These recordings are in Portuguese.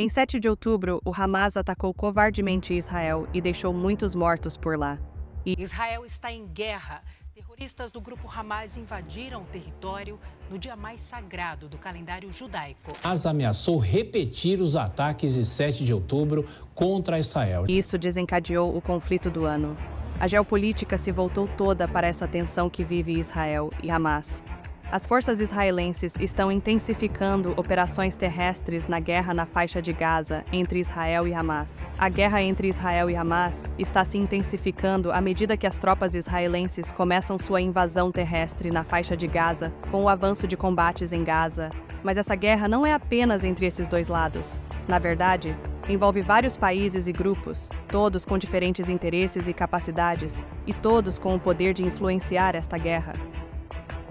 Em 7 de outubro, o Hamas atacou covardemente Israel e deixou muitos mortos por lá. Israel está em guerra. Terroristas do grupo Hamas invadiram o território no dia mais sagrado do calendário judaico. Hamas ameaçou repetir os ataques de 7 de outubro contra Israel. Isso desencadeou o conflito do ano. A geopolítica se voltou toda para essa tensão que vive Israel e Hamas. As forças israelenses estão intensificando operações terrestres na guerra na faixa de Gaza entre Israel e Hamas. A guerra entre Israel e Hamas está se intensificando à medida que as tropas israelenses começam sua invasão terrestre na faixa de Gaza, com o avanço de combates em Gaza. Mas essa guerra não é apenas entre esses dois lados. Na verdade, envolve vários países e grupos, todos com diferentes interesses e capacidades, e todos com o poder de influenciar esta guerra.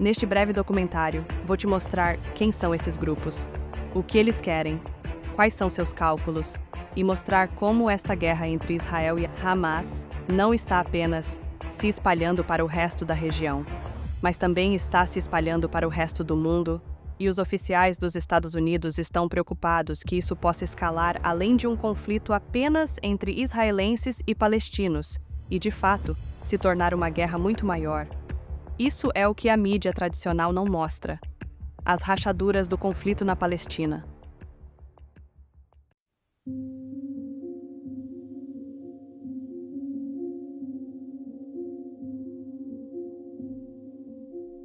Neste breve documentário, vou te mostrar quem são esses grupos, o que eles querem, quais são seus cálculos, e mostrar como esta guerra entre Israel e Hamas não está apenas se espalhando para o resto da região, mas também está se espalhando para o resto do mundo, e os oficiais dos Estados Unidos estão preocupados que isso possa escalar além de um conflito apenas entre israelenses e palestinos, e, de fato, se tornar uma guerra muito maior. Isso é o que a mídia tradicional não mostra: as rachaduras do conflito na Palestina.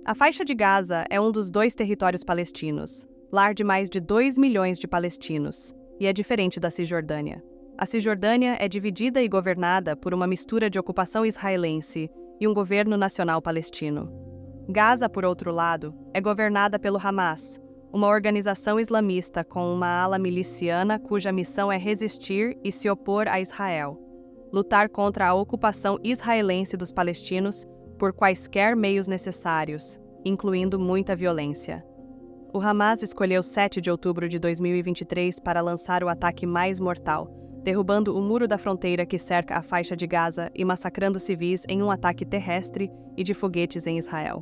A faixa de Gaza é um dos 2 territórios palestinos, lar de mais de 2 milhões de palestinos, e é diferente da Cisjordânia. A Cisjordânia é dividida e governada por uma mistura de ocupação israelense e um governo nacional palestino. Gaza, por outro lado, é governada pelo Hamas, uma organização islamista com uma ala miliciana cuja missão é resistir e se opor a Israel, lutar contra a ocupação israelense dos palestinos por quaisquer meios necessários, incluindo muita violência. O Hamas escolheu 7 de outubro de 2023 para lançar o ataque mais mortal, derrubando o muro da fronteira que cerca a faixa de Gaza e massacrando civis em um ataque terrestre e de foguetes em Israel.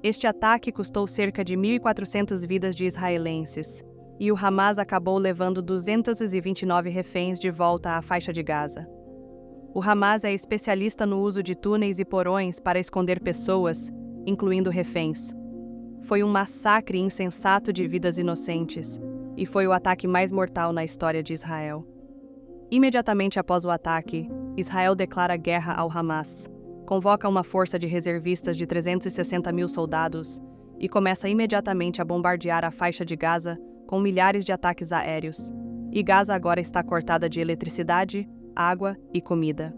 Este ataque custou cerca de 1.400 vidas de israelenses, e o Hamas acabou levando 229 reféns de volta à faixa de Gaza. O Hamas é especialista no uso de túneis e porões para esconder pessoas, incluindo reféns. Foi um massacre insensato de vidas inocentes, e foi o ataque mais mortal na história de Israel. Imediatamente após o ataque, Israel declara guerra ao Hamas, convoca uma força de reservistas de 360 mil soldados e começa imediatamente a bombardear a faixa de Gaza com milhares de ataques aéreos. E Gaza agora está cortada de eletricidade, água e comida.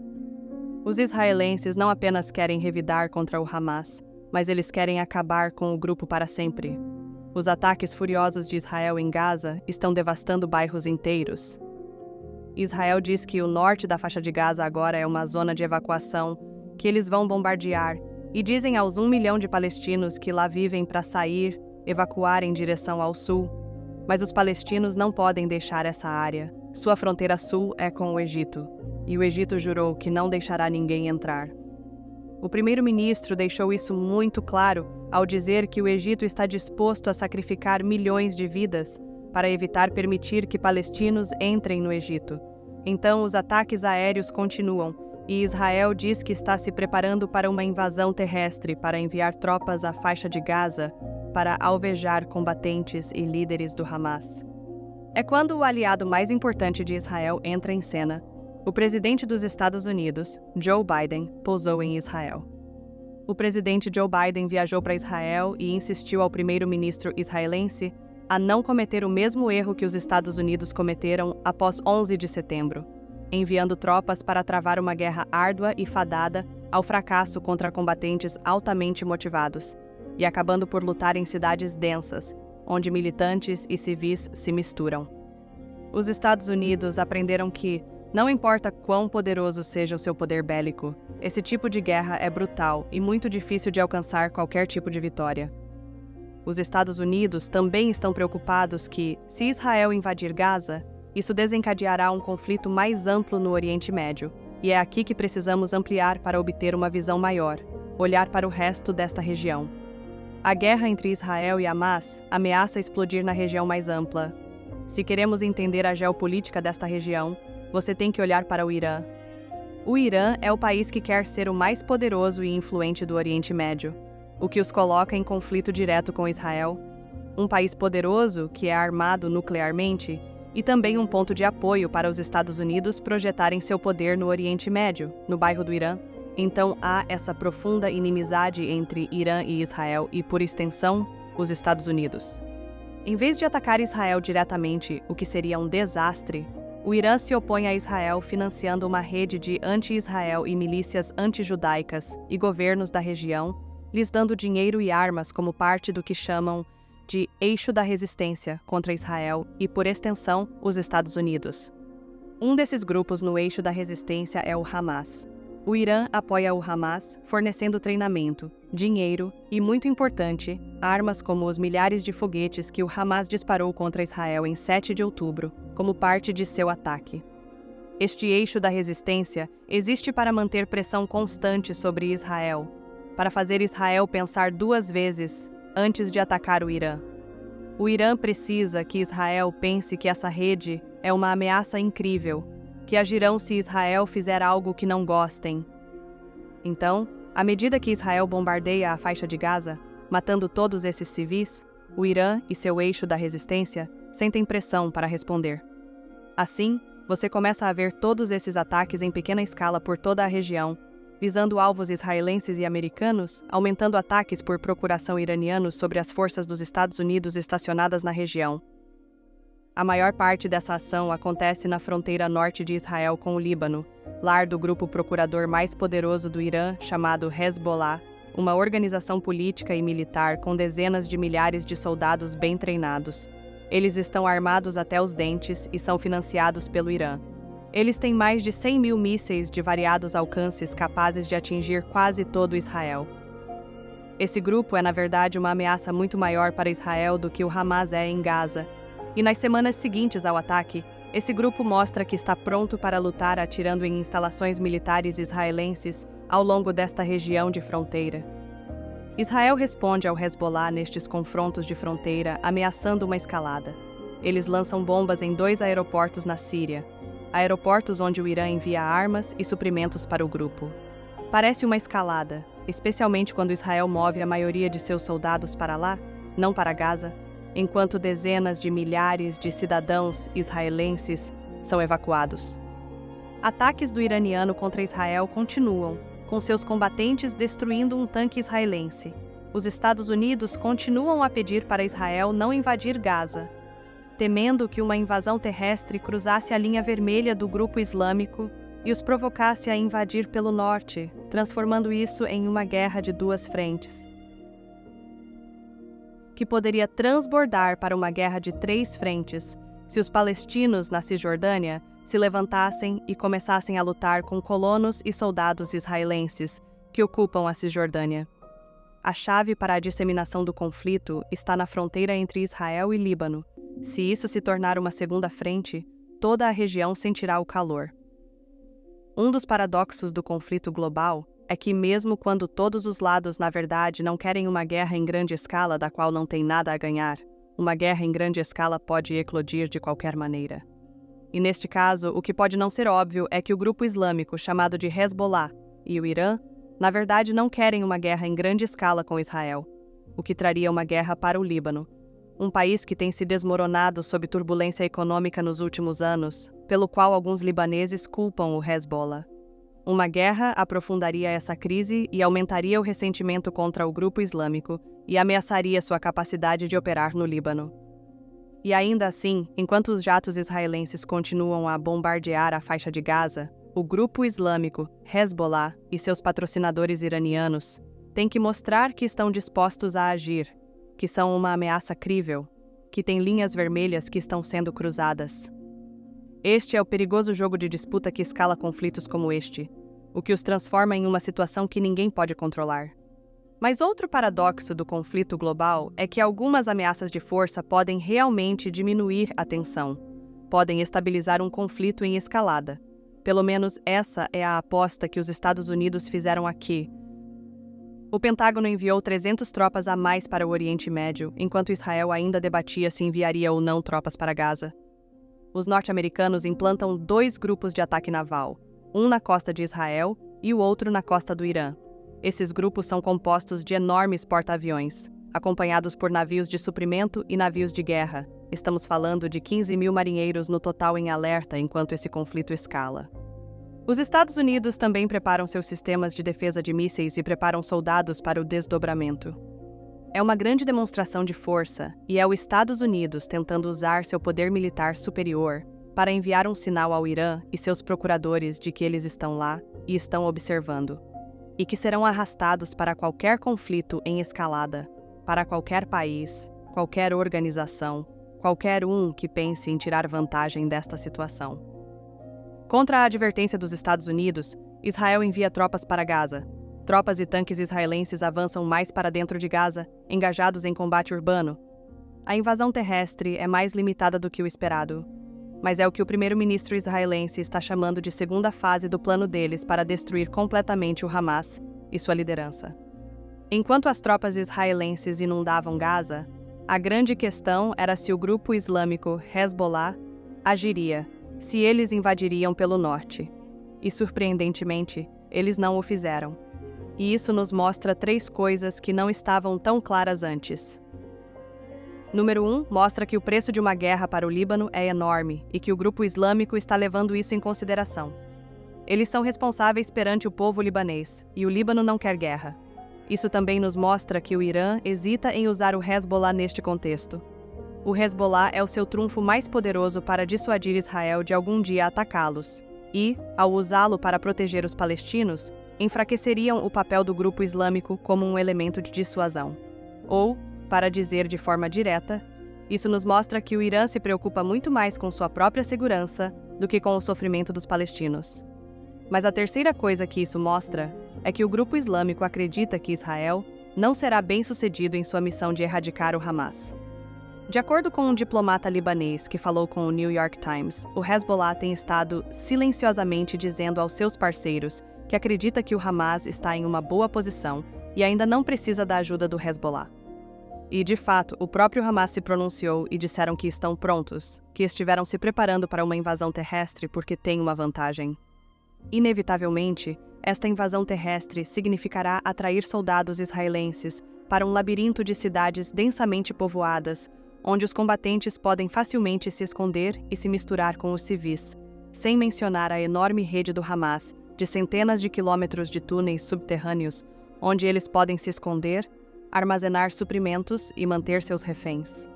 Os israelenses não apenas querem revidar contra o Hamas, mas eles querem acabar com o grupo para sempre. Os ataques furiosos de Israel em Gaza estão devastando bairros inteiros. Israel diz que o norte da faixa de Gaza agora é uma zona de evacuação, que eles vão bombardear, e dizem aos 1 milhão de palestinos que lá vivem para sair, evacuar em direção ao sul. Mas os palestinos não podem deixar essa área. Sua fronteira sul é com o Egito, e o Egito jurou que não deixará ninguém entrar. O primeiro-ministro deixou isso muito claro ao dizer que o Egito está disposto a sacrificar milhões de vidas para evitar permitir que palestinos entrem no Egito. Então, os ataques aéreos continuam, e Israel diz que está se preparando para uma invasão terrestre para enviar tropas à faixa de Gaza para alvejar combatentes e líderes do Hamas. É quando o aliado mais importante de Israel entra em cena. O presidente dos Estados Unidos, Joe Biden, pousou em Israel. O presidente Joe Biden viajou para Israel e insistiu ao primeiro-ministro israelense a não cometer o mesmo erro que os Estados Unidos cometeram após 11 de setembro, enviando tropas para travar uma guerra árdua e fadada ao fracasso contra combatentes altamente motivados, e acabando por lutar em cidades densas, onde militantes e civis se misturam. Os Estados Unidos aprenderam que, não importa quão poderoso seja o seu poder bélico, esse tipo de guerra é brutal e muito difícil de alcançar qualquer tipo de vitória. Os Estados Unidos também estão preocupados que, se Israel invadir Gaza, isso desencadeará um conflito mais amplo no Oriente Médio, e é aqui que precisamos ampliar para obter uma visão maior, olhar para o resto desta região. A guerra entre Israel e Hamas ameaça explodir na região mais ampla. Se queremos entender a geopolítica desta região, você tem que olhar para o Irã. O Irã é o país que quer ser o mais poderoso e influente do Oriente Médio, o que os coloca em conflito direto com Israel. Um país poderoso que é armado nuclearmente e também um ponto de apoio para os Estados Unidos projetarem seu poder no Oriente Médio, no bairro do Irã. Então há essa profunda inimizade entre Irã e Israel e, por extensão, os Estados Unidos. Em vez de atacar Israel diretamente, o que seria um desastre, o Irã se opõe a Israel financiando uma rede de anti-Israel e milícias anti-judaicas e governos da região, lhes dando dinheiro e armas como parte do que chamam de eixo da resistência contra Israel e, por extensão, os Estados Unidos. Um desses grupos no eixo da resistência é o Hamas. O Irã apoia o Hamas, fornecendo treinamento, dinheiro e, muito importante, armas como os milhares de foguetes que o Hamas disparou contra Israel em 7 de outubro, como parte de seu ataque. Este eixo da resistência existe para manter pressão constante sobre Israel, para fazer Israel pensar 2 vezes antes de atacar o Irã. O Irã precisa que Israel pense que essa rede é uma ameaça incrível, que agirão se Israel fizer algo que não gostem. Então, à medida que Israel bombardeia a faixa de Gaza, matando todos esses civis, o Irã e seu eixo da resistência sentem pressão para responder. Assim, você começa a ver todos esses ataques em pequena escala por toda a região, visando alvos israelenses e americanos, aumentando ataques por procuração iranianos sobre as forças dos Estados Unidos estacionadas na região. A maior parte dessa ação acontece na fronteira norte de Israel com o Líbano, lar do grupo procurador mais poderoso do Irã, chamado Hezbollah, uma organização política e militar com dezenas de milhares de soldados bem treinados. Eles estão armados até os dentes e são financiados pelo Irã. Eles têm mais de 100 mil mísseis de variados alcances capazes de atingir quase todo Israel. Esse grupo é, na verdade, uma ameaça muito maior para Israel do que o Hamas é em Gaza. E nas semanas seguintes ao ataque, esse grupo mostra que está pronto para lutar atirando em instalações militares israelenses ao longo desta região de fronteira. Israel responde ao Hezbollah nestes confrontos de fronteira, ameaçando uma escalada. Eles lançam bombas em 2 aeroportos na Síria, aeroportos onde o Irã envia armas e suprimentos para o grupo. Parece uma escalada, especialmente quando Israel move a maioria de seus soldados para lá, não para Gaza, enquanto dezenas de milhares de cidadãos israelenses são evacuados. Ataques do iraniano contra Israel continuam, com seus combatentes destruindo um tanque israelense. Os Estados Unidos continuam a pedir para Israel não invadir Gaza, temendo que uma invasão terrestre cruzasse a linha vermelha do grupo islâmico e os provocasse a invadir pelo norte, transformando isso em uma guerra de 2 frentes, que poderia transbordar para uma guerra de 3 frentes, se os palestinos na Cisjordânia se levantassem e começassem a lutar com colonos e soldados israelenses que ocupam a Cisjordânia. A chave para a disseminação do conflito está na fronteira entre Israel e Líbano. Se isso se tornar uma segunda frente, toda a região sentirá o calor. Um dos paradoxos do conflito global é que, mesmo quando todos os lados, na verdade, não querem uma guerra em grande escala da qual não tem nada a ganhar, uma guerra em grande escala pode eclodir de qualquer maneira. E neste caso, o que pode não ser óbvio é que o grupo islâmico chamado de Hezbollah e o Irã, na verdade, não querem uma guerra em grande escala com Israel, o que traria uma guerra para o Líbano, um país que tem se desmoronado sob turbulência econômica nos últimos anos, pelo qual alguns libaneses culpam o Hezbollah. Uma guerra aprofundaria essa crise e aumentaria o ressentimento contra o grupo islâmico e ameaçaria sua capacidade de operar no Líbano. E ainda assim, enquanto os jatos israelenses continuam a bombardear a faixa de Gaza, o grupo islâmico, Hezbollah, e seus patrocinadores iranianos têm que mostrar que estão dispostos a agir, que são uma ameaça crível, que têm linhas vermelhas que estão sendo cruzadas. Este é o perigoso jogo de disputa que escala conflitos como este, o que os transforma em uma situação que ninguém pode controlar. Mas outro paradoxo do conflito global é que algumas ameaças de força podem realmente diminuir a tensão, podem estabilizar um conflito em escalada. Pelo menos essa é a aposta que os Estados Unidos fizeram aqui, O Pentágono enviou 300 tropas a mais para o Oriente Médio, enquanto Israel ainda debatia se enviaria ou não tropas para Gaza. Os norte-americanos implantam 2 grupos de ataque naval, um na costa de Israel e o outro na costa do Irã. Esses grupos são compostos de enormes porta-aviões, acompanhados por navios de suprimento e navios de guerra. Estamos falando de 15 mil marinheiros no total em alerta enquanto esse conflito escala. Os Estados Unidos também preparam seus sistemas de defesa de mísseis e preparam soldados para o desdobramento. É uma grande demonstração de força, e é os Estados Unidos tentando usar seu poder militar superior para enviar um sinal ao Irã e seus procuradores de que eles estão lá e estão observando, e que serão arrastados para qualquer conflito em escalada, para qualquer país, qualquer organização, qualquer um que pense em tirar vantagem desta situação. Contra a advertência dos Estados Unidos, Israel envia tropas para Gaza. Tropas e tanques israelenses avançam mais para dentro de Gaza, engajados em combate urbano. A invasão terrestre é mais limitada do que o esperado, mas é o que o primeiro-ministro israelense está chamando de segunda fase do plano deles para destruir completamente o Hamas e sua liderança. Enquanto as tropas israelenses inundavam Gaza, a grande questão era se o grupo islâmico Hezbollah agiria, se eles invadiriam pelo norte. E, surpreendentemente, eles não o fizeram. E isso nos mostra 3 coisas que não estavam tão claras antes. Número 1, mostra que o preço de uma guerra para o Líbano é enorme e que o grupo islâmico está levando isso em consideração. Eles são responsáveis perante o povo libanês, e o Líbano não quer guerra. Isso também nos mostra que o Irã hesita em usar o Hezbollah neste contexto. O Hezbollah é o seu trunfo mais poderoso para dissuadir Israel de algum dia atacá-los, e, ao usá-lo para proteger os palestinos, enfraqueceriam o papel do grupo islâmico como um elemento de dissuasão. Ou, para dizer de forma direta, isso nos mostra que o Irã se preocupa muito mais com sua própria segurança do que com o sofrimento dos palestinos. Mas a terceira coisa que isso mostra é que o grupo islâmico acredita que Israel não será bem-sucedido em sua missão de erradicar o Hamas. De acordo com um diplomata libanês que falou com o New York Times, o Hezbollah tem estado silenciosamente dizendo aos seus parceiros que acredita que o Hamas está em uma boa posição e ainda não precisa da ajuda do Hezbollah. E, de fato, o próprio Hamas se pronunciou e disseram que estão prontos, que estiveram se preparando para uma invasão terrestre porque tem uma vantagem. Inevitavelmente, esta invasão terrestre significará atrair soldados israelenses para um labirinto de cidades densamente povoadas, onde os combatentes podem facilmente se esconder e se misturar com os civis, sem mencionar a enorme rede do Hamas, de centenas de quilômetros de túneis subterrâneos, onde eles podem se esconder, armazenar suprimentos e manter seus reféns.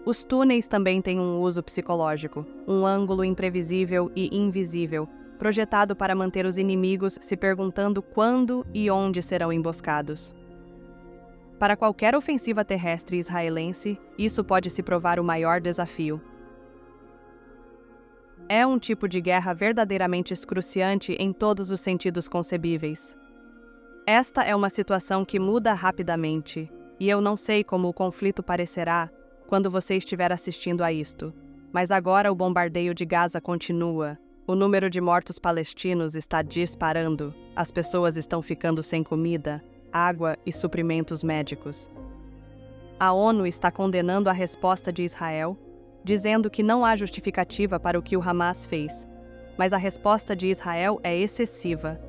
Os túneis também têm um uso psicológico, um ângulo imprevisível e invisível, projetado para manter os inimigos se perguntando quando e onde serão emboscados. Para qualquer ofensiva terrestre israelense, isso pode se provar o maior desafio. É um tipo de guerra verdadeiramente excruciante em todos os sentidos concebíveis. Esta é uma situação que muda rapidamente, e eu não sei como o conflito parecerá quando você estiver assistindo a isto, mas agora o bombardeio de Gaza continua. O número de mortos palestinos está disparando, as pessoas estão ficando sem comida, água e suprimentos médicos. A ONU está condenando a resposta de Israel, dizendo que não há justificativa para o que o Hamas fez, mas a resposta de Israel é excessiva.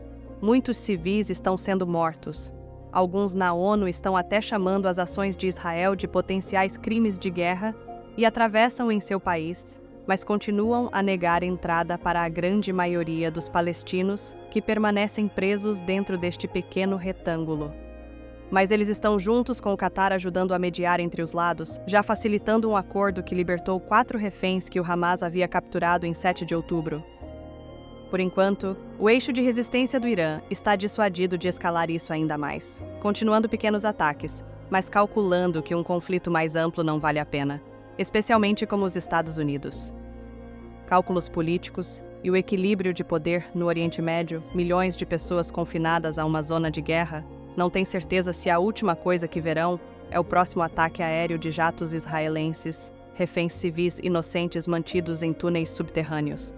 Muitos civis estão sendo mortos. Alguns na ONU estão até chamando as ações de Israel de potenciais crimes de guerra e atravessam em seu país, mas continuam a negar entrada para a grande maioria dos palestinos que permanecem presos dentro deste pequeno retângulo. Mas eles estão juntos com o Catar ajudando a mediar entre os lados, já facilitando um acordo que libertou 4 reféns que o Hamas havia capturado em 7 de outubro. Por enquanto, o eixo de resistência do Irã está dissuadido de escalar isso ainda mais, continuando pequenos ataques, mas calculando que um conflito mais amplo não vale a pena, especialmente como os Estados Unidos. Cálculos políticos e o equilíbrio de poder no Oriente Médio, milhões de pessoas confinadas a uma zona de guerra, não têm certeza se a última coisa que verão é o próximo ataque aéreo de jatos israelenses, reféns civis inocentes mantidos em túneis subterrâneos.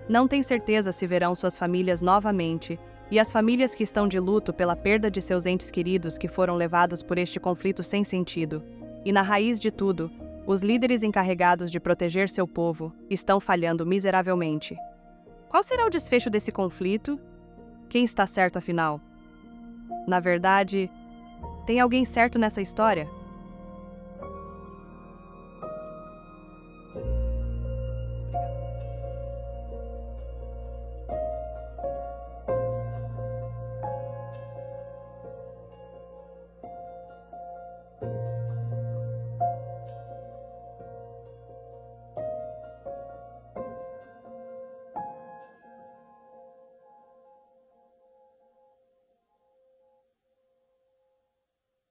Não têm certeza se verão suas famílias novamente E as famílias que estão de luto pela perda de seus entes queridos que foram levados por este conflito sem sentido. E na raiz de tudo, os líderes encarregados de proteger seu povo estão falhando miseravelmente. Qual será o desfecho desse conflito? Quem está certo afinal? Na verdade, tem alguém certo nessa história?